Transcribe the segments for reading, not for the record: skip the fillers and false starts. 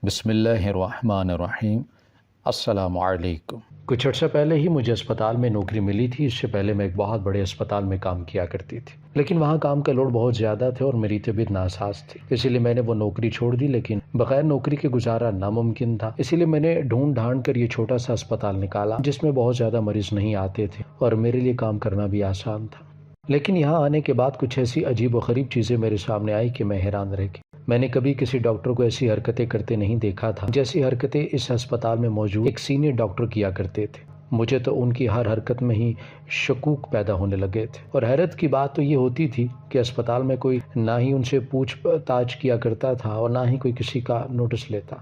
بسم اللہ الرحمن الرحیم۔ السلام علیکم۔ کچھ عرصہ پہلے ہی مجھے اسپتال میں نوکری ملی تھی۔ اس سے پہلے میں ایک بہت بڑے اسپتال میں کام کیا کرتی تھی، لیکن وہاں کام کا لوڈ بہت زیادہ تھا اور میری طبیعت ناساز تھی، اسی لیے میں نے وہ نوکری چھوڑ دی۔ لیکن بغیر نوکری کے گزارا ناممکن تھا، اسی لیے میں نے ڈھونڈ ڈھانڈ کر یہ چھوٹا سا اسپتال نکالا جس میں بہت زیادہ مریض نہیں آتے تھے اور میرے لیے کام کرنا بھی آسان تھا۔ لیکن یہاں آنے کے بعد کچھ ایسی عجیب و غریب چیزیں میرے سامنے آئی کہ میں حیران رہ گیا۔ میں نے کبھی کسی ڈاکٹر کو ایسی حرکتیں کرتے نہیں دیکھا تھا جیسی حرکتیں اس ہسپتال میں موجود ایک سینئر ڈاکٹر کیا کرتے تھے۔ مجھے تو ان کی ہر حرکت میں ہی شکوک پیدا ہونے لگے تھے، اور حیرت کی بات تو یہ ہوتی تھی کہ اسپتال میں کوئی نہ ہی ان سے پوچھ تاچھ کیا کرتا تھا اور نہ ہی کوئی کسی کا نوٹس لیتا۔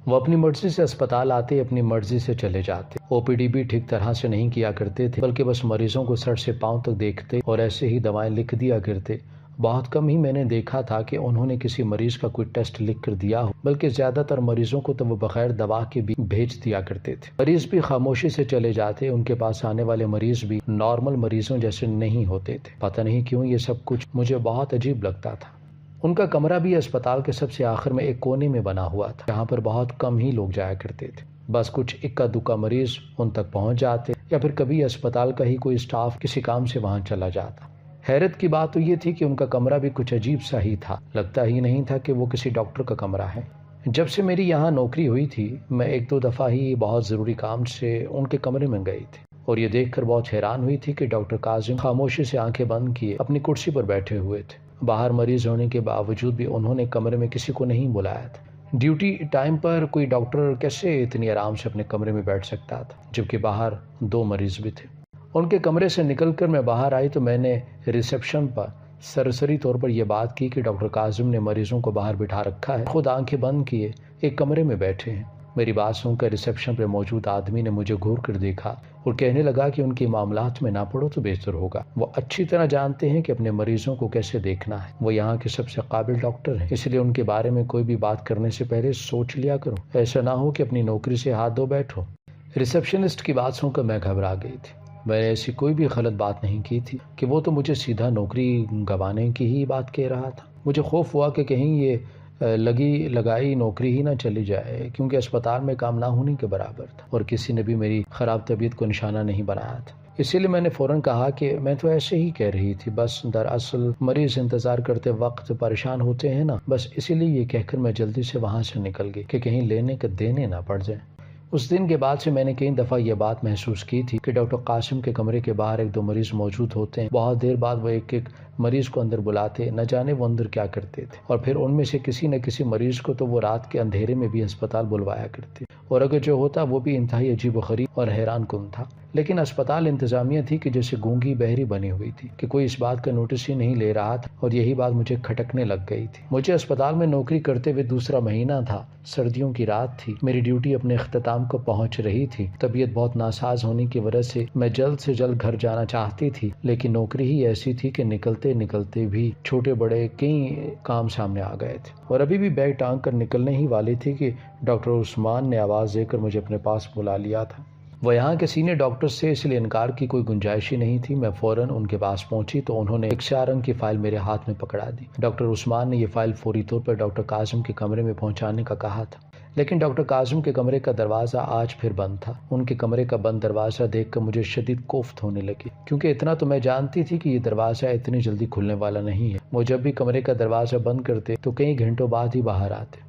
وہ اپنی مرضی سے اسپتال آتے، اپنی مرضی سے چلے جاتے۔ او پی ڈی بھی ٹھیک طرح سے نہیں کیا کرتے تھے، بلکہ بس مریضوں کو سر سے پاؤں تک دیکھتے اور ایسے ہی دوائیں لکھ دیا کرتے۔ بہت کم ہی میں نے دیکھا تھا کہ انہوں نے کسی مریض کا کوئی ٹیسٹ لکھ کر دیا ہو، بلکہ زیادہ تر مریضوں کو تو وہ بغیر دوا کے بھی بھیج دیا کرتے تھے۔ مریض بھی خاموشی سے چلے جاتے، ان کے پاس آنے والے مریض بھی نارمل مریضوں جیسے نہیں ہوتے تھے۔ پتہ نہیں کیوں یہ سب کچھ مجھے بہت عجیب لگتا تھا۔ ان کا کمرہ بھی اسپتال کے سب سے آخر میں ایک کونے میں بنا ہوا تھا، جہاں پر بہت کم ہی لوگ جایا کرتے تھے۔ بس کچھ اکا دکا مریض ان تک پہنچ جاتے، یا پھر کبھی اسپتال کا ہی کوئی اسٹاف کسی کام سے وہاں چلا جاتا۔ حیرت کی بات تو یہ تھی کہ ان کا کمرہ بھی کچھ عجیب سا ہی تھا، لگتا ہی نہیں تھا کہ وہ کسی ڈاکٹر کا کمرہ ہے۔ جب سے میری یہاں نوکری ہوئی تھی، میں ایک دو دفعہ ہی بہت ضروری کام سے ان کے کمرے میں گئی تھی، اور یہ دیکھ کر بہت حیران ہوئی تھی کہ ڈاکٹر کاظم خاموشی سے آنکھیں بند کیے اپنی کرسی پر بیٹھے ہوئے تھے۔ باہر مریض ہونے کے باوجود بھی انہوں نے کمرے میں کسی کو نہیں بلایا تھا۔ ڈیوٹی ٹائم پر کوئی ڈاکٹر کیسے اتنی آرام سے اپنے کمرے میں بیٹھ سکتا تھا، جبکہ باہر دو مریض بھی تھے۔ ان کے کمرے سے نکل کر میں باہر آئی تو میں نے ریسیپشن پر سرسری طور پر یہ بات کی کہ ڈاکٹر کاظم نے مریضوں کو باہر بٹھا رکھا ہے، خود آنکھیں بند کیے ایک کمرے میں بیٹھے ہیں۔ میری بات سن کر ریسیپشن پہ موجود آدمی نے مجھے گھور کر دیکھا اور کہنے لگا کہ ان کے معاملات میں نہ پڑو تو بہتر ہوگا۔ وہ اچھی طرح جانتے ہیں کہ اپنے مریضوں کو کیسے دیکھنا ہے، وہ یہاں کے سب سے قابل ڈاکٹر ہیں، اس لیے ان کے بارے میں کوئی بھی بات کرنے سے پہلے سوچ لیا کرو، ایسا نہ ہو کہ اپنی نوکری سے ہاتھ دھو بیٹھو۔ ریسیپشنسٹ کی بات سن کر میں گھبرا گئی تھی۔ میں نے ایسی کوئی بھی غلط بات نہیں کی تھی کہ وہ تو مجھے سیدھا نوکری گنوانے کی ہی بات کہہ رہا تھا۔ مجھے خوف ہوا کہ کہیں یہ لگی لگائی نوکری ہی نہ چلی جائے، کیونکہ اسپتال میں کام نہ ہونے کے برابر تھا اور کسی نے بھی میری خراب طبیعت کو نشانہ نہیں بنایا تھا۔ اسی لیے میں نے فوراً کہا کہ میں تو ایسے ہی کہہ رہی تھی، بس دراصل مریض انتظار کرتے وقت پریشان ہوتے ہیں نا، بس اسی لیے یہ کہہ کر میں جلدی سے وہاں سے نکل گئی کہ کہیں لینے کا دینے نہ پڑ جائے۔ اس دن کے بعد سے میں نے کئی دفعہ یہ بات محسوس کی تھی کہ ڈاکٹر قاسم کے کمرے کے باہر ایک دو مریض موجود ہوتے ہیں۔ بہت دیر بعد وہ ایک ایک مریض کو اندر بلاتے، نہ جانے وہ اندر کیا کرتے تھے، اور پھر ان میں سے کسی نہ کسی مریض کو تو وہ رات کے اندھیرے میں بھی اسپتال بلوایا کرتے، اور اگر جو ہوتا وہ بھی انتہائی عجیب و غریب اور حیران کن تھا۔ لیکن اسپتال انتظامیہ تھی کہ جیسے گونگی بہری بنی ہوئی تھی کہ کوئی اس بات کا نوٹس ہی نہیں لے رہا تھا، اور یہی بات مجھے کھٹکنے لگ گئی تھی۔ مجھے اسپتال میں نوکری کرتے ہوئے دوسرا مہینہ تھا، سردیوں کی رات تھی، میری ڈیوٹی اپنے اختتام کو پہنچ رہی تھی۔ طبیعت بہت ناساز ہونے کی وجہ سے میں جلد سے جلد گھر جانا چاہتی تھی، لیکن نوکری ہی ایسی تھی کہ نکلتے نکلتے بھی چھوٹے بڑے کئی کام سامنے آ گئے تھے، اور ابھی بھی بیگ ٹانگ کر نکلنے ہی والی تھی کہ ڈاکٹر عثمان نے آواز دے کر مجھے اپنے پاس بلا لیا تھا۔ وہ یہاں کے سینئر ڈاکٹر سے اس لیے انکار کی کوئی گنجائش ہی نہیں تھی۔ میں فوراً ان کے پاس پہنچی تو انہوں نے ایک سیاہ رنگ کی فائل میرے ہاتھ میں پکڑا دی۔ ڈاکٹر عثمان نے یہ فائل فوری طور پر ڈاکٹر کاظم کے کمرے میں پہنچانے کا کہا تھا، لیکن ڈاکٹر کاظم کے کمرے کا دروازہ آج پھر بند تھا۔ ان کے کمرے کا بند دروازہ دیکھ کر مجھے شدید کوفت ہونے لگی، کیونکہ اتنا تو میں جانتی تھی کہ یہ دروازہ اتنی جلدی کھلنے والا نہیں ہے۔ وہ جب بھی کمرے کا دروازہ بند کرتے تو کئی گھنٹوں بعد ہی باہر آتے۔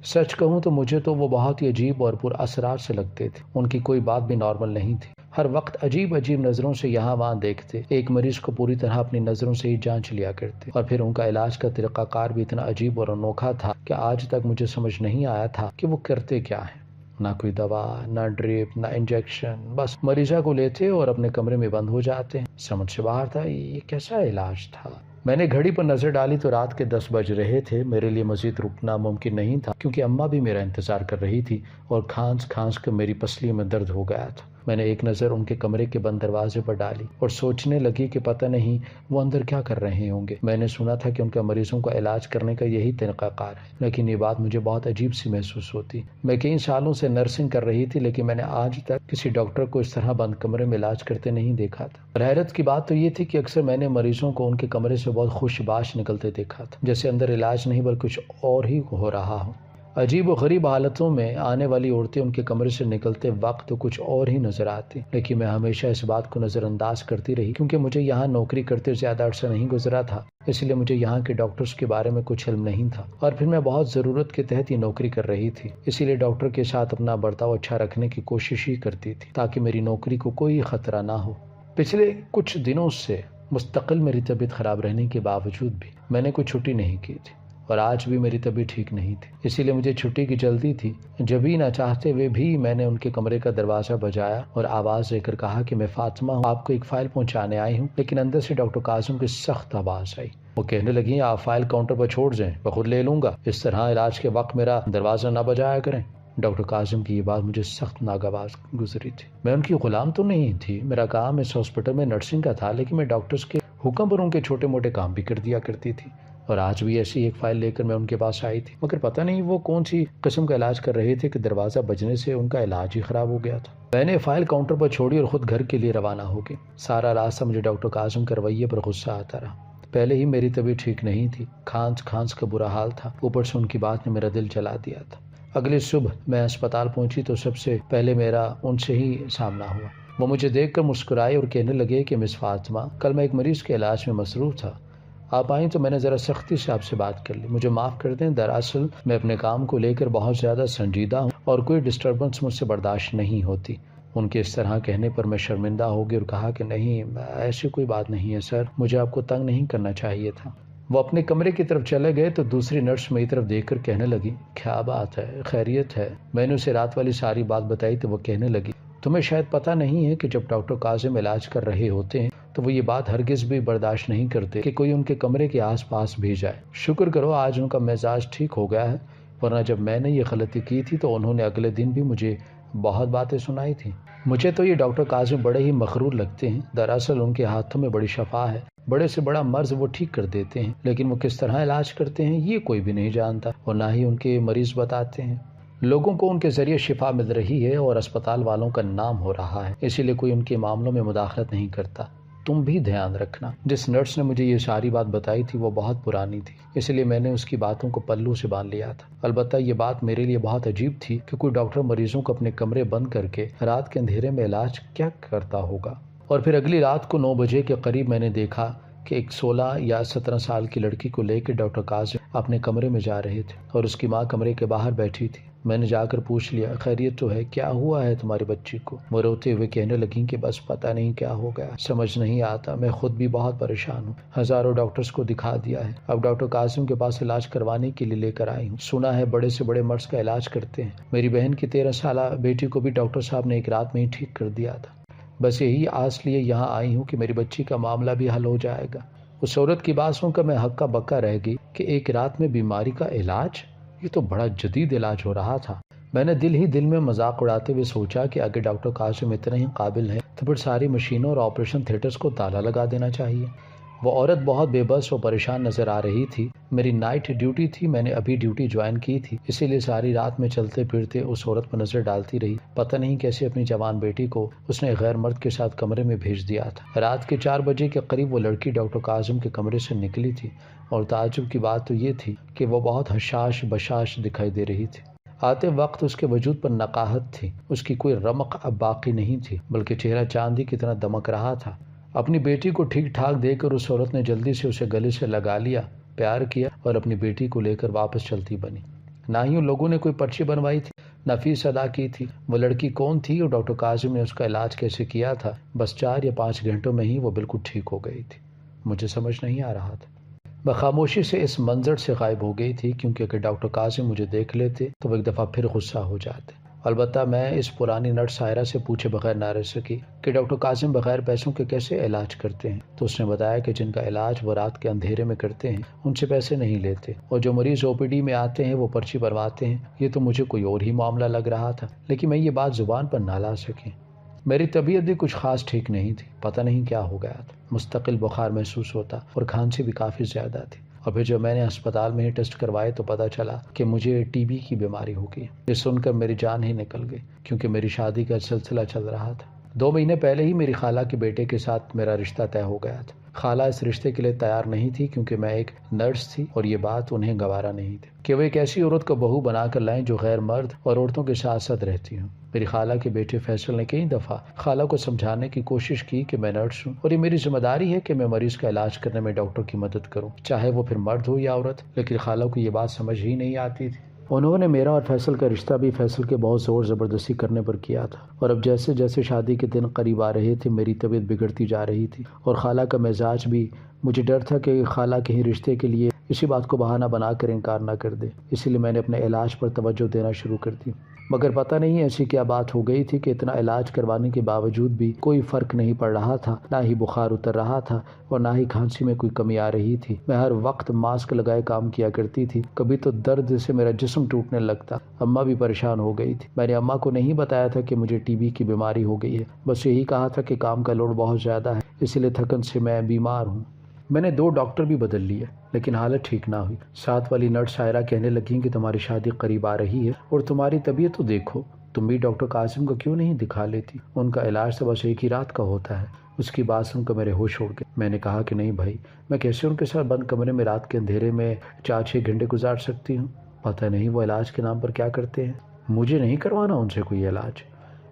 سچ کہوں تو مجھے تو وہ بہت ہی عجیب اور پر اسرار سے لگتے تھے۔ ان کی کوئی بات بھی نارمل نہیں تھی، ہر وقت عجیب عجیب نظروں سے یہاں وہاں دیکھتے، ایک مریض کو پوری طرح اپنی نظروں سے ہی جانچ لیا کرتے، اور پھر ان کا علاج کا طریقہ کار بھی اتنا عجیب اور انوکھا تھا کہ آج تک مجھے سمجھ نہیں آیا تھا کہ وہ کرتے کیا ہیں۔ نہ کوئی دوا، نہ ڈرپ، نہ انجیکشن، بس مریضہ کو لیتے اور اپنے کمرے میں بند ہو جاتے۔ سمجھ سے باہر تھا، یہ کیسا علاج تھا؟ میں نے گھڑی پر نظر ڈالی تو رات کے 10 بج رہے تھے۔ میرے لیے مزید رکنا ممکن نہیں تھا، کیونکہ اماں بھی میرا انتظار کر رہی تھی اور کھانس کھانس کر میری پسلی میں درد ہو گیا تھا۔ میں نے ایک نظر ان کے کمرے کے بند دروازے پر ڈالی اور سوچنے لگی کہ پتہ نہیں وہ اندر کیا کر رہے ہوں گے۔ میں نے سنا تھا کہ ان کے مریضوں کا علاج کرنے کا یہی طریقہ کار ہے، لیکن یہ بات مجھے بہت عجیب سی محسوس ہوتی۔ میں کئی سالوں سے نرسنگ کر رہی تھی، لیکن میں نے آج تک کسی ڈاکٹر کو اس طرح بند کمرے میں علاج کرتے نہیں دیکھا تھا۔ اور حیرت کی بات تو یہ تھی کہ اکثر میں نے مریضوں کو ان کے کمرے سے بہت خوش باش نکلتے دیکھا تھا، جیسے اندر علاج نہیں بلکہ کچھ اور ہی ہو رہا ہو۔ عجیب و غریب حالتوں میں آنے والی عورتیں ان کے کمرے سے نکلتے وقت کچھ اور ہی نظر آتی، لیکن میں ہمیشہ اس بات کو نظر انداز کرتی رہی کیونکہ مجھے یہاں نوکری کرتے زیادہ عرصہ نہیں گزرا تھا، اس لیے مجھے یہاں کے ڈاکٹرز کے بارے میں کچھ علم نہیں تھا، اور پھر میں بہت ضرورت کے تحت یہ نوکری کر رہی تھی، اسی لیے ڈاکٹر کے ساتھ اپنا برتاؤ اچھا رکھنے کی کوشش ہی کرتی تھی تاکہ میری نوکری کو کوئی خطرہ نہ ہو۔ پچھلے کچھ دنوں سے مستقل میری طبیعت خراب رہنے کے باوجود بھی میں نے کوئی چھٹی نہیں کی تھی، اور آج بھی میری طبیعت ٹھیک نہیں تھی، اسی لیے مجھے چھٹی کی جلدی تھی۔ جب ہی نہ چاہتے ہوئے بھی میں نے ان کے کمرے کا دروازہ بجایا اور آواز دے کر کہا کہ میں فاطمہ ہوں، آپ کو ایک فائل پہنچانے آئی ہوں، لیکن اندر سے ڈاکٹر کاظم کی سخت آواز آئی۔ وہ کہنے لگی آپ فائل کاؤنٹر پر چھوڑ جائیں، میں خود لے لوں گا، اس طرح علاج کے وقت میرا دروازہ نہ بجایا کریں۔ ڈاکٹر کاظم کی یہ بات مجھے سخت ناگوار گزری تھی۔ میں ان کی غلام تو نہیں تھی، میرا کام اس ہاسپٹل میں نرسنگ کا تھا، لیکن میں ڈاکٹرز کے حکم پر ان کے چھوٹے موٹے کام بھی کر دیا کرتی تھی، اور آج بھی ایسی ایک فائل لے کر میں ان کے پاس آئی تھی، مگر پتہ نہیں وہ کون سی قسم کا علاج کر رہے تھے کہ دروازہ بجنے سے ان کا علاج ہی خراب ہو گیا تھا۔ میں نے فائل کاؤنٹر پر چھوڑی اور خود گھر کے لیے روانہ ہو گئی۔ سارا راستہ مجھے ڈاکٹر کاظم کے رویے پر غصہ آتا رہا۔ پہلے ہی میری طبیعت ٹھیک نہیں تھی، کھانس کا برا حال تھا، اوپر سے ان کی بات نے میرا دل جلا دیا تھا۔ اگلی صبح میں اسپتال پہنچی تو سب سے پہلے میرا ان سے ہی سامنا ہوا۔ وہ مجھے دیکھ کر مسکرائے اور کہنے لگے کہ مس فاطمہ، کل میں ایک مریض کے علاج میں مصروف تھا، آپ آئیں تو میں نے ذرا سختی سے آپ سے بات کر لی، مجھے معاف کر دیں، دراصل میں اپنے کام کو لے کر بہت زیادہ سنجیدہ ہوں اور کوئی ڈسٹربنس مجھ سے برداشت نہیں ہوتی۔ ان کے اس طرح کہنے پر میں شرمندہ ہو گئی اور کہا کہ نہیں، ایسی کوئی بات نہیں ہے سر، مجھے آپ کو تنگ نہیں کرنا چاہیے تھا۔ وہ اپنے کمرے کی طرف چلے گئے تو دوسری نرس میری طرف دیکھ کر کہنے لگی کیا بات ہے، خیریت ہے؟ میں نے اسے رات والی ساری بات بتائی تو وہ کہنے لگی تمہیں شاید پتہ نہیں ہے کہ جب ڈاکٹر کاظم علاج کر رہے ہوتے ہیں تو وہ یہ بات ہرگز بھی برداشت نہیں کرتے کہ کوئی ان کے کمرے کے آس پاس بھی جائے۔ شکر کرو آج ان کا مزاج ٹھیک ہو گیا ہے، ورنہ جب میں نے یہ غلطی کی تھی تو انہوں نے اگلے دن بھی مجھے بہت باتیں سنائی تھیں۔ مجھے تو یہ ڈاکٹر کاظم بڑے ہی مغرور لگتے ہیں، دراصل ان کے ہاتھوں میں بڑی شفا ہے، بڑے سے بڑا مرض وہ ٹھیک کر دیتے ہیں، لیکن وہ کس طرح علاج کرتے ہیں یہ کوئی بھی نہیں جانتا اور نہ ہی ان کے مریض بتاتے ہیں۔ لوگوں کو ان کے ذریعے شفا مل رہی ہے اور اسپتال والوں کا نام ہو رہا ہے، اسی لیے کوئی ان کے معاملوں میں مداخلت نہیں کرتا۔ تم بھی دھیان رکھنا، جس نرس نے مجھے یہ ساری بات بتائی تھی وہ بہت پرانی تھی، اس لیے میں نے اس کی باتوں کو پلو سے باندھ لیا تھا۔ البتہ یہ بات میرے لیے بہت عجیب تھی کہ کوئی ڈاکٹر مریضوں کو اپنے کمرے بند کر کے رات کے اندھیرے میں علاج کیا کرتا ہوگا۔ اور پھر اگلی رات کو 9 بجے کے قریب میں نے دیکھا کہ ایک 16 یا 17 سال کی لڑکی کو لے کے ڈاکٹر کاظم اپنے کمرے میں جا رہے تھے اور اس کی ماں کمرے کے باہر بیٹھی تھی۔ میں نے جا کر پوچھ لیا خیریت تو ہے، کیا ہوا ہے تمہاری بچی کو؟ وہ روتے ہوئے کہنے لگیں کہ بس پتہ نہیں کیا ہو گیا، سمجھ نہیں آتا، میں خود بھی بہت پریشان ہوں، ہزاروں ڈاکٹرز کو دکھا دیا ہے، اب ڈاکٹر کاظم کے پاس علاج کروانے کے لیے لے کر آئی ہوں، سنا ہے بڑے سے بڑے مرض کا علاج کرتے ہیں، میری بہن کی 13 سالہ بیٹی کو بھی ڈاکٹر صاحب نے ایک رات میں ہی ٹھیک کر دیا تھا، بس یہی آس لیے یہاں آئی ہوں کہ میری بچی کا معاملہ بھی حل ہو جائے گا۔ اس عورت کی بات سن کر میں ہکا بکا رہ گئی کہ ایک رات میں بیماری کا علاج، یہ تو بڑا جدید علاج ہو رہا تھا۔ میں نے دل ہی دل میں مذاق اڑاتے ہوئے سوچا کہ اگر ڈاکٹر کاظم اتنے ہی قابل ہیں تو پھر ساری مشینوں اور آپریشن تھیٹرز کو تالا لگا دینا چاہیے۔ وہ عورت بہت بے بس و پریشان نظر آ رہی تھی۔ میری نائٹ ڈیوٹی تھی، میں نے ابھی ڈیوٹی جوائن کی تھی، اسی لیے ساری رات میں چلتے پھرتے اس عورت پر نظر ڈالتی رہی، پتہ نہیں کیسے اپنی جوان بیٹی کو اس نے غیر مرد کے ساتھ کمرے میں بھیج دیا تھا۔ رات کے 4 بجے کے قریب وہ لڑکی ڈاکٹر کاظم کے کمرے سے نکلی تھی، اور تعجب کی بات تو یہ تھی کہ وہ بہت حشاش بشاش دکھائی دے رہی تھی۔ آتے وقت اس کے وجود پر نقاہت تھی، اس کی کوئی رمق اب باقی نہیں تھی، بلکہ چہرہ چاندی کی طرح دمک رہا تھا۔ اپنی بیٹی کو ٹھیک ٹھاک دیکھ کر اس عورت نے جلدی سے اسے گلے سے لگا لیا، پیار کیا اور اپنی بیٹی کو لے کر واپس چلتی بنی۔ نہ ہی ان لوگوں نے کوئی پرچی بنوائی تھی، نہ فیس ادا کی تھی۔ وہ لڑکی کون تھی اور ڈاکٹر کاظم نے اس کا علاج کیسے کیا تھا؟ بس 4 یا 5 گھنٹوں میں ہی وہ بالکل ٹھیک ہو گئی تھی۔ مجھے سمجھ نہیں آ رہا تھا، میں خاموشی سے اس منظر سے غائب ہو گئی تھی، کیونکہ اگر ڈاکٹر کاظم مجھے دیکھ لیتے تو وہ ایک دفعہ پھر غصہ ہو جاتے۔ البتہ میں اس پرانی نرس سائرہ سے پوچھے بغیر نہ رہ سکی کہ ڈاکٹر کاظم بغیر پیسوں کے کیسے علاج کرتے ہیں، تو اس نے بتایا کہ جن کا علاج وہ رات کے اندھیرے میں کرتے ہیں ان سے پیسے نہیں لیتے، اور جو مریض OPD میں آتے ہیں وہ پرچی بنواتے ہیں۔ یہ تو مجھے کوئی اور ہی معاملہ لگ رہا تھا، لیکن میں یہ بات زبان پر نہ لا سکی۔ میری طبیعت بھی کچھ خاص ٹھیک نہیں تھی، پتہ نہیں کیا ہو گیا تھا، مستقل بخار محسوس ہوتا اور کھانسی بھی کافی زیادہ تھی، اور پھر جب میں نے ہسپتال میں ہی ٹیسٹ کروائے تو پتہ چلا کہ مجھے TB کی بیماری ہو گئی۔ یہ سن کر میری جان ہی نکل گئی، کیونکہ میری شادی کا سلسلہ چل رہا تھا۔ 2 مہینے پہلے ہی میری خالہ کے بیٹے کے ساتھ میرا رشتہ طے ہو گیا تھا۔ خالہ اس رشتے کے لیے تیار نہیں تھی کیونکہ میں ایک نرس تھی اور یہ بات انہیں گوارا نہیں تھی کہ وہ ایک ایسی عورت کو بہو بنا کر لائیں جو غیر مرد اور عورتوں کے ساتھ ساتھ رہتی ہوں۔ میری خالہ کے بیٹے فیصل نے کئی دفعہ خالہ کو سمجھانے کی کوشش کی کہ میں نرس ہوں اور یہ میری ذمہ داری ہے کہ میں مریض کا علاج کرنے میں ڈاکٹر کی مدد کروں، چاہے وہ پھر مرد ہو یا عورت، لیکن خالہ کو یہ بات سمجھ ہی نہیں آتی تھی۔ انہوں نے میرا اور فیصل کا رشتہ بھی فیصل کے بہت زور زبردستی کرنے پر کیا تھا، اور اب جیسے جیسے شادی کے دن قریب آ رہے تھے میری طبیعت بگڑتی جا رہی تھی اور خالہ کا مزاج بھی، مجھے ڈر تھا کہ خالہ کہیں رشتے کے لیے اسی بات کو بہانہ بنا کر انکار نہ کر دے، اسی لیے میں نے اپنے علاج پر توجہ دینا شروع کر دی۔ مگر پتہ نہیں ایسی کیا بات ہو گئی تھی کہ اتنا علاج کروانے کے باوجود بھی کوئی فرق نہیں پڑ رہا تھا، نہ ہی بخار اتر رہا تھا اور نہ ہی کھانسی میں کوئی کمی آ رہی تھی۔ میں ہر وقت ماسک لگائے کام کیا کرتی تھی، کبھی تو درد سے میرا جسم ٹوٹنے لگتا۔ اماں بھی پریشان ہو گئی تھی۔ میں نے اماں کو نہیں بتایا تھا کہ مجھے ٹی بی کی بیماری ہو گئی ہے، بس یہی کہا تھا کہ کام کا لوڈ بہت زیادہ ہے، اسی لیے تھکن سے میں بیمار ہوں۔ میں نے 2 ڈاکٹر بھی بدل لیے لیکن حالت ٹھیک نہ ہوئی۔ ساتھ والی نرس شاعرہ کہنے لگیں کہ تمہاری شادی قریب آ رہی ہے اور تمہاری طبیعت تو دیکھو، تم بھی ڈاکٹر قاسم کو کیوں نہیں دکھا لیتی، ان کا علاج تو بس ایک ہی رات کا ہوتا ہے۔ اس کی بات سن کر میرے ہوش اڑ گئے۔ میں نے کہا کہ نہیں بھائی، میں کیسے ان کے ساتھ بند کمرے میں رات کے اندھیرے میں 4-6 گھنٹے گزار سکتی ہوں؟ پتہ نہیں وہ علاج کے نام پر کیا کرتے ہیں۔ مجھے نہیں کروانا ان سے کوئی علاج۔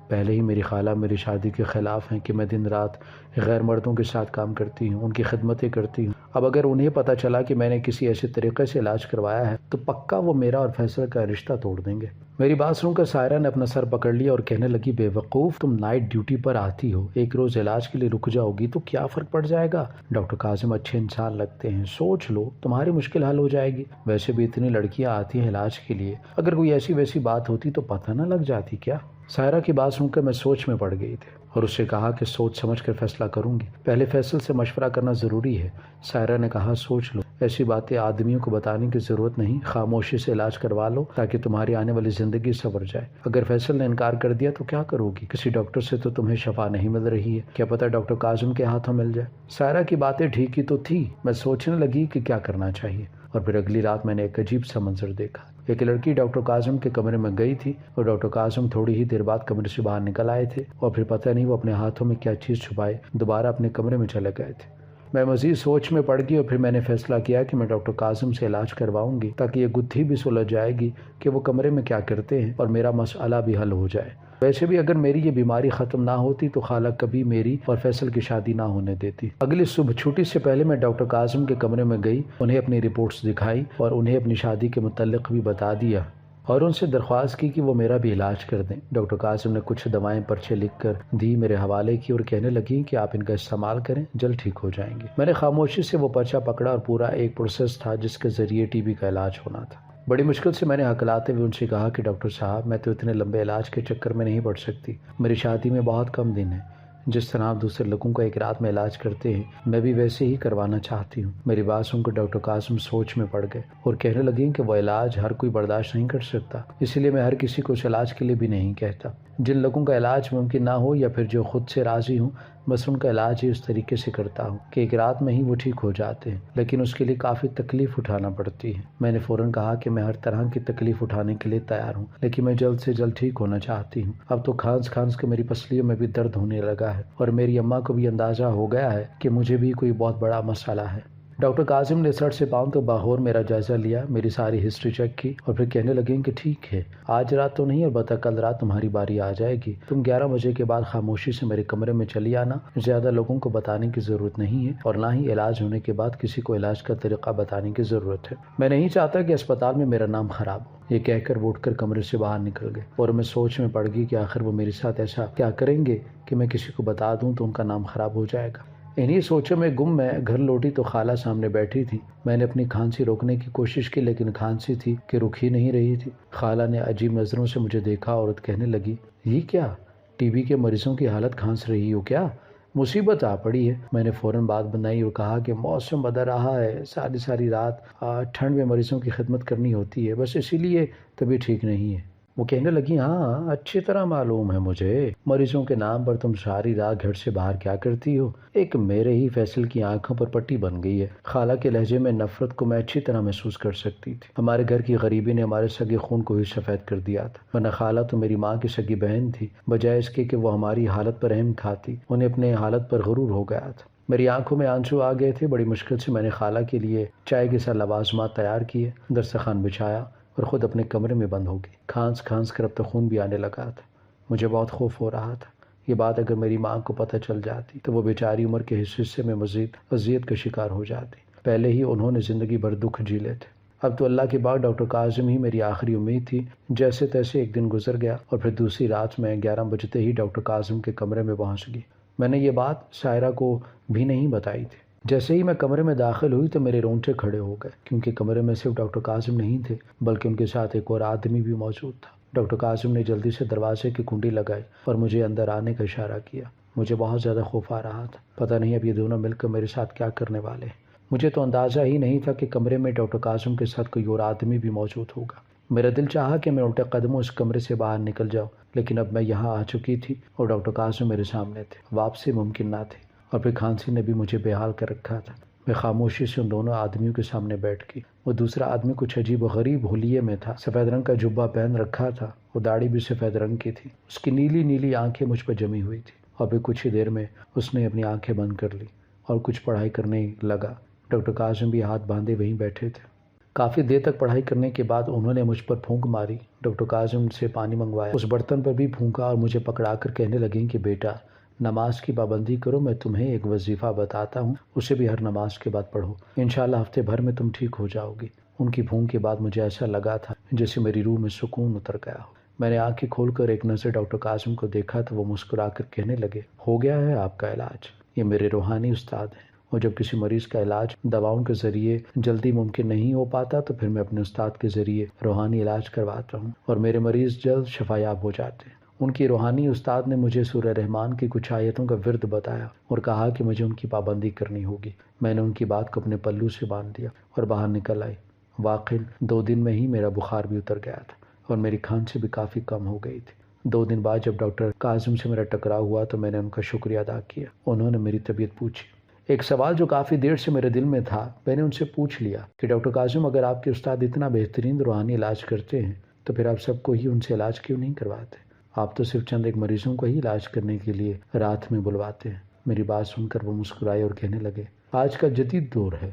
پہلے ہی میری خالہ میری شادی کے خلاف ہیں کہ میں دن رات غیر مردوں کے ساتھ کام کرتی ہوں، ان کی خدمتیں کرتی ہوں۔ اب اگر انہیں پتہ چلا کہ میں نے کسی ایسے طریقے سے علاج کروایا ہے تو پکا وہ میرا اور فیصل کا رشتہ توڑ دیں گے۔ میری بات سن کر سائرہ نے اپنا سر پکڑ لیا اور کہنے لگی، بے وقوف، تم نائٹ ڈیوٹی پر آتی ہو، ایک روز علاج کے لیے رک جاؤ گی تو کیا فرق پڑ جائے گا؟ ڈاکٹر قاسم اچھے انسان لگتے ہیں، سوچ لو تمہاری مشکل حل ہو جائے گی۔ ویسے بھی اتنی لڑکیاں آتی ہیں علاج کے لیے، اگر کوئی ایسی ویسی بات ہوتی تو پتہ نہ لگ جاتی کیا؟ سائرہ کی بات سن کر میں سوچ میں پڑ گئی تھی اور اس سے کہا کہ سوچ سمجھ کر فیصلہ کروں گی، پہلے فیصل سے مشورہ کرنا ضروری ہے۔ سائرہ نے کہا، سوچ لو، ایسی باتیں آدمیوں کو بتانے کی ضرورت نہیں، خاموشی سے علاج کروا لو تاکہ تمہاری آنے والی زندگی سنور جائے۔ اگر فیصل نے انکار کر دیا تو کیا کرو گی؟ کسی ڈاکٹر سے تو تمہیں شفا نہیں مل رہی ہے، کیا پتہ ڈاکٹر قاسم کے ہاتھوں مل جائے۔ سائرہ کی باتیں ٹھیک ہی تو تھی، میں سوچنے لگی کہ کیا کرنا چاہیے، اور پھر اگلی رات میں نے ایک عجیب سا منظر دیکھا۔ ایک لڑکی ڈاکٹر قاسم کے کمرے میں گئی تھی اور ڈاکٹر قاسم تھوڑی ہی دیر بعد کمرے سے باہر نکل آئے تھے اور پھر پتہ نہیں وہ اپنے ہاتھوں میں کیا چیز چھپائے دوبارہ اپنے کمرے میں چلے گئے تھے۔ میں مزید سوچ میں پڑ گئی اور پھر میں نے فیصلہ کیا کہ میں ڈاکٹر قاسم سے علاج کرواؤں گی تاکہ یہ گتھی بھی سلجھ جائے گی کہ وہ کمرے میں کیا کرتے ہیں اور میرا مسئلہ بھی حل ہو جائے۔ ویسے بھی اگر میری یہ بیماری ختم نہ ہوتی تو خالہ کبھی میری اور فیصل کی شادی نہ ہونے دیتی۔ اگلی صبح چھٹی سے پہلے میں ڈاکٹر قاسم کے کمرے میں گئی، انہیں اپنی رپورٹس دکھائی اور انہیں اپنی شادی کے متعلق بھی بتا دیا اور ان سے درخواست کی کہ وہ میرا بھی علاج کر دیں۔ ڈاکٹر قاسم نے کچھ دوائیں پرچے لکھ کر دی، میرے حوالے کی اور کہنے لگی کہ آپ ان کا استعمال کریں، جلد ٹھیک ہو جائیں گے۔ میں نے خاموشی سے وہ پرچہ پکڑا اور پورا ایک پروسیس تھا جس کے ذریعے ٹی بی کا علاج ہونا تھا۔ بڑی مشکل سے میں نے ہکلاتے ہوئے ان سے کہا کہ ڈاکٹر صاحب، میں تو اتنے لمبے علاج کے چکر میں نہیں پڑ سکتی، میری شادی میں بہت کم دن ہیں، جس طرح آپ دوسرے لوگوں کا ایک رات میں علاج کرتے ہیں میں بھی ویسے ہی کروانا چاہتی ہوں۔ میری بات سن کر ڈاکٹر قاسم سوچ میں پڑ گئے اور کہنے لگیں کہ وہ علاج ہر کوئی برداشت نہیں کر سکتا، اسی لیے میں ہر کسی کو اس علاج کے لیے بھی نہیں کہتا۔ جن لوگوں کا علاج ممکن نہ ہو یا پھر جو خود سے راضی ہوں، بس ان کا علاج ہی اس طریقے سے کرتا ہوں کہ ایک رات میں ہی وہ ٹھیک ہو جاتے ہیں، لیکن اس کے لیے کافی تکلیف اٹھانا پڑتی ہے۔ میں نے فوراً کہا کہ میں ہر طرح کی تکلیف اٹھانے کے لیے تیار ہوں، لیکن میں جلد سے جلد ٹھیک ہونا چاہتی ہوں۔ اب تو کھانس کے میری پسلیوں میں بھی درد ہونے لگا ہے اور میری اماں کو بھی اندازہ ہو گیا ہے کہ مجھے بھی کوئی بہت بڑا مسئلہ ہے۔ ڈاکٹر قاسم نے سر سے پاؤں تک باہور میرا جائزہ لیا، میری ساری ہسٹری چیک کی اور پھر کہنے لگیں کہ ٹھیک ہے، آج رات تو نہیں البتہ کل رات تمہاری باری آ جائے گی، تم 11 بجے کے بعد خاموشی سے میرے کمرے میں چلی آنا، زیادہ لوگوں کو بتانے کی ضرورت نہیں ہے اور نہ ہی علاج ہونے کے بعد کسی کو علاج کا طریقہ بتانے کی ضرورت ہے۔ میں نہیں چاہتا کہ اسپتال میں میرا نام خراب ہو۔ یہ کہہ کر وہ اٹھ کر کمرے سے باہر نکل گئے اور میں سوچ میں پڑ گئی کہ آخر وہ میرے ساتھ ایسا کیا کریں گے کہ میں کسی کو بتا دوں تو ان کا نام خراب ہو جائے گا۔ انہی سوچوں میں گم میں گھر لوٹی تو خالہ سامنے بیٹھی تھی۔ میں نے اپنی کھانسی روکنے کی کوشش کی لیکن کھانسی تھی کہ رک ہی نہیں رہی تھی۔ خالہ نے عجیب نظروں سے مجھے دیکھا اور کہنے لگی، یہ کیا، ٹی بی کے مریضوں کی حالت کھانس رہی ہو کیا؟ مصیبت آ پڑی ہے۔ میں نے فوراً بات بنائی اور کہا کہ موسم بدل رہا ہے، ساری رات ٹھنڈ میں مریضوں کی خدمت کرنی ہوتی ہے، بس اسی لیے طبیعت ٹھیک نہیں ہے۔ وہ کہنے لگی ہاں اچھی طرح معلوم ہے مجھے، مریضوں کے نام پر تم ساری رات گھر سے باہر کیا کرتی ہو۔ ایک میرے ہی فیصل کی آنکھوں پر پٹی بن گئی ہے۔ خالہ کے لہجے میں نفرت کو میں اچھی طرح محسوس کر سکتی تھی۔ ہمارے گھر کی غریبی نے ہمارے سگے خون کو ہی سفید کر دیا تھا، ورنہ خالہ تو میری ماں کی سگی بہن تھی۔ بجائے اس کے کہ وہ ہماری حالت پر رحم کھاتی، انہیں اپنے حالت پر غرور ہو گیا تھا۔ میری آنکھوں میں آنسو آ گئے تھے۔ بڑی مشکل سے میں نے خالہ کے لیے چائے کے ساتھ لوازمات تیار کیے، دسترخوان بچھایا اور خود اپنے کمرے میں بند ہو گئی۔ کھانس کھانس کر اب تو خون بھی آنے لگا تھا۔ مجھے بہت خوف ہو رہا تھا، یہ بات اگر میری ماں کو پتہ چل جاتی تو وہ بیچاری عمر کے حصے میں مزید اذیت کا شکار ہو جاتی۔ پہلے ہی انہوں نے زندگی بھر دکھ جھیلے تھے، اب تو اللہ کے بعد ڈاکٹر کاظم ہی میری آخری امید تھی۔ جیسے تیسے ایک دن گزر گیا اور پھر دوسری رات میں 11 بجتے ہی ڈاکٹر کاظم کے کمرے میں پہنچ گئی۔ میں نے یہ بات سائرہ کو بھی نہیں بتائی تھی۔ جیسے ہی میں کمرے میں داخل ہوئی تو میرے رونگٹے کھڑے ہو گئے، کیونکہ کمرے میں صرف ڈاکٹر کاظم نہیں تھے بلکہ ان کے ساتھ ایک اور آدمی بھی موجود تھا۔ ڈاکٹر کاظم نے جلدی سے دروازے کی کنڈی لگائی اور مجھے اندر آنے کا اشارہ کیا۔ مجھے بہت زیادہ خوف آ رہا تھا، پتہ نہیں اب یہ دونوں مل کر میرے ساتھ کیا کرنے والے ہیں۔ مجھے تو اندازہ ہی نہیں تھا کہ کمرے میں ڈاکٹر کاظم کے ساتھ کوئی اور آدمی بھی موجود ہوگا۔ میرا دل چاہا کہ میں الٹے قدموں اس کمرے سے باہر نکل جاؤں، لیکن اب میں یہاں آ چکی تھی اور ڈاکٹر کاظم میرے سامنے تھے۔ واپسی ممکن نہ تھی، اور پھر کھانسی نے بھی مجھے بے حال کر رکھا تھا۔ میں خاموشی سے ان دونوں آدمیوں کے سامنے بیٹھ گئی۔ وہ دوسرا آدمی کچھ عجیب و غریب حلیے میں تھا، سفید رنگ کا جبہ پہن رکھا تھا، وہ داڑھی بھی سفید رنگ کی تھی۔ اس کی نیلی نیلی آنکھیں مجھ پر جمی ہوئی تھی، اور پھر کچھ ہی دیر میں اس نے اپنی آنکھیں بند کر لی اور کچھ پڑھائی کرنے لگا۔ ڈاکٹر کاظم بھی ہاتھ باندھے وہیں بیٹھے تھے۔ کافی دیر تک پڑھائی کرنے کے بعد انہوں نے مجھ پر پھونک ماری۔ ڈاکٹر کاظم سے پانی منگوایا، اس برتن پر بھی پھونکا اور مجھے پکڑا کر کہنے لگیں کہ بیٹا نماز کی پابندی کرو، میں تمہیں ایک وظیفہ بتاتا ہوں، اسے بھی ہر نماز کے بعد پڑھو، انشاءاللہ ہفتے بھر میں تم ٹھیک ہو جاؤ گی۔ ان کی پھونک کے بعد مجھے ایسا لگا تھا جیسے میری روح میں سکون اتر گیا ہو۔ میں نے آنکھیں کھول کر ایک نظر ڈاکٹر کاظم کو دیکھا تو وہ مسکرا کر کہنے لگے ہو گیا ہے آپ کا علاج، یہ میرے روحانی استاد ہیں، اور جب کسی مریض کا علاج دواؤں کے ذریعے جلدی ممکن نہیں ہو پاتا تو پھر میں اپنے استاد کے ذریعے روحانی علاج کرواتا ہوں اور میرے مریض جلد شفایاب ہو جاتے ہیں۔ ان کی روحانی استاد نے مجھے سورہ رحمان کی کچھ آیتوں کا ورد بتایا اور کہا کہ مجھے ان کی پابندی کرنی ہوگی۔ میں نے ان کی بات کو اپنے پلو سے باندھ دیا اور باہر نکل آئی۔ واقعی 2 دن میں ہی میرا بخار بھی اتر گیا تھا اور میری کھانسی بھی کافی کم ہو گئی تھی۔ 2 دن بعد جب ڈاکٹر کاظم سے میرا ٹکراؤ ہوا تو میں نے ان کا شکریہ ادا کیا۔ انہوں نے میری طبیعت پوچھی۔ ایک سوال جو کافی دیر سے میرے دل میں تھا، میں نے ان سے پوچھ لیا کہ ڈاکٹر کاظم اگر آپ کے استاد اتنا بہترین روحانی علاج کرتے ہیں تو پھر آپ سب کو ہی ان سے علاج کیوں نہیں کرواتے؟ آپ تو صرف چند ایک مریضوں کو ہی علاج کرنے کے لیے رات میں بلواتے ہیں۔ میری بات سن کر وہ مسکرائے اور کہنے لگے آج کا جدید دور ہے،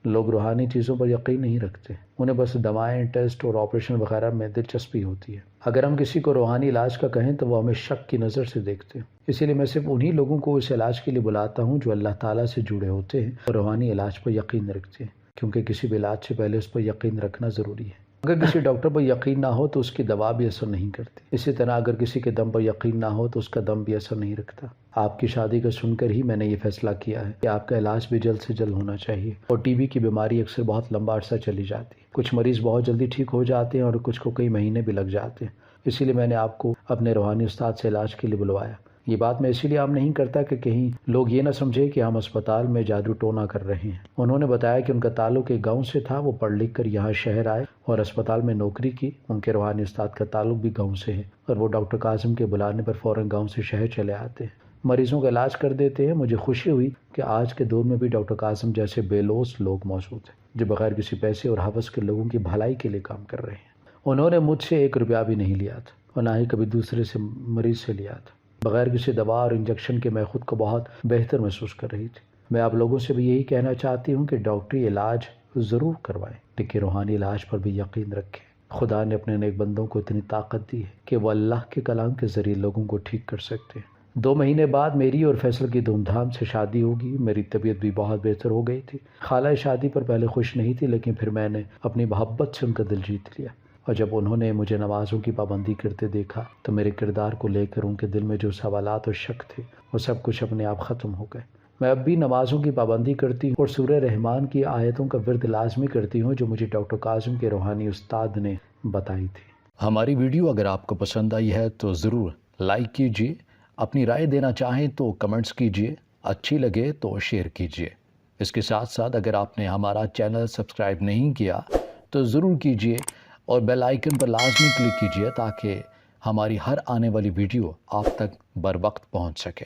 لوگ روحانی چیزوں پر یقین نہیں رکھتے، انہیں بس دوائیں، ٹیسٹ اور آپریشن وغیرہ میں دلچسپی ہوتی ہے۔ اگر ہم کسی کو روحانی علاج کا کہیں تو وہ ہمیں شک کی نظر سے دیکھتے ہیں۔ اسی لیے میں صرف انہی لوگوں کو اس علاج کے لیے بلاتا ہوں جو اللہ تعالیٰ سے جڑے ہوتے ہیں اور روحانی علاج پر یقین رکھتے ہیں، کیونکہ کسی بھی علاج سے پہلے اس پر یقین رکھنا ضروری ہے۔ اگر کسی ڈاکٹر پر یقین نہ ہو تو اس کی دوا بھی اثر نہیں کرتی، اسی طرح اگر کسی کے دم پر یقین نہ ہو تو اس کا دم بھی اثر نہیں رکھتا۔ آپ کی شادی کا سن کر ہی میں نے یہ فیصلہ کیا ہے کہ آپ کا علاج بھی جلد سے جلد ہونا چاہیے، اور ٹی بی کی بیماری اکثر بہت لمبا عرصہ چلی جاتی ہے، کچھ مریض بہت جلدی ٹھیک ہو جاتے ہیں اور کچھ کو کئی مہینے بھی لگ جاتے ہیں۔ اسی لیے میں نے آپ کو اپنے روحانی استاد سے علاج کے لیے بلوایا۔ یہ بات میں اسی لیے عام نہیں کرتا کہ کہیں لوگ یہ نہ سمجھے کہ ہم اسپتال میں جادو ٹونا کر رہے ہیں۔ انہوں نے بتایا کہ ان کا تعلق ایک گاؤں سے تھا، وہ پڑھ لکھ کر یہاں شہر آئے اور اسپتال میں نوکری کی۔ ان کے روحانی استاد کا تعلق بھی گاؤں سے ہے اور وہ ڈاکٹر کاظم کے بلانے پر فوراً گاؤں سے شہر چلے آتے ہیں، مریضوں کا علاج کر دیتے ہیں۔ مجھے خوشی ہوئی کہ آج کے دور میں بھی ڈاکٹر کاظم جیسے بے لوث لوگ موجود ہیں جو بغیر کسی پیسے اور ہوس کے لوگوں کی بھلائی کے لیے کام کر رہے ہیں۔ انہوں نے مجھ سے 1 روپیہ بھی نہیں لیا تھا اور نہ ہی کبھی دوسرے سے مریض سے لیا تھا۔ بغیر کسی دوا اور انجیکشن کے میں خود کو بہت بہتر محسوس کر رہی تھی۔ میں آپ لوگوں سے بھی یہی کہنا چاہتی ہوں کہ ڈاکٹری علاج ضرور کروائیں، لیکن روحانی علاج پر بھی یقین رکھیں۔ خدا نے اپنے نیک بندوں کو اتنی طاقت دی ہے کہ وہ اللہ کے کلام کے ذریعے لوگوں کو ٹھیک کر سکتے ہیں۔ 2 مہینے بعد میری اور فیصل کی دھوم دھام سے شادی ہوگی۔ میری طبیعت بھی بہت بہتر ہو گئی تھی۔ خالہ شادی پر پہلے خوش نہیں تھی، لیکن پھر میں نے اپنی محبت سے ان کا دل جیت لیا، اور جب انہوں نے مجھے نمازوں کی پابندی کرتے دیکھا تو میرے کردار کو لے کر ان کے دل میں جو سوالات اور شک تھے وہ سب کچھ اپنے آپ ختم ہو گئے۔ میں اب بھی نمازوں کی پابندی کرتی ہوں اور سورہ رحمان کی آیتوں کا ورد لازمی کرتی ہوں جو مجھے ڈاکٹر کاظم کے روحانی استاد نے بتائی تھی۔ ہماری ویڈیو اگر آپ کو پسند آئی ہے تو ضرور لائک کیجیے، اپنی رائے دینا چاہیں تو کمنٹس کیجیے، اچھی لگے تو شیئر کیجیے۔ اس کے ساتھ ساتھ اگر آپ نے ہمارا چینل سبسکرائب نہیں کیا تو ضرور کیجیے اور بیل آئیکن پر لازمی کلک کیجیے تاکہ ہماری ہر آنے والی ویڈیو آپ تک بر وقت پہنچ سکے۔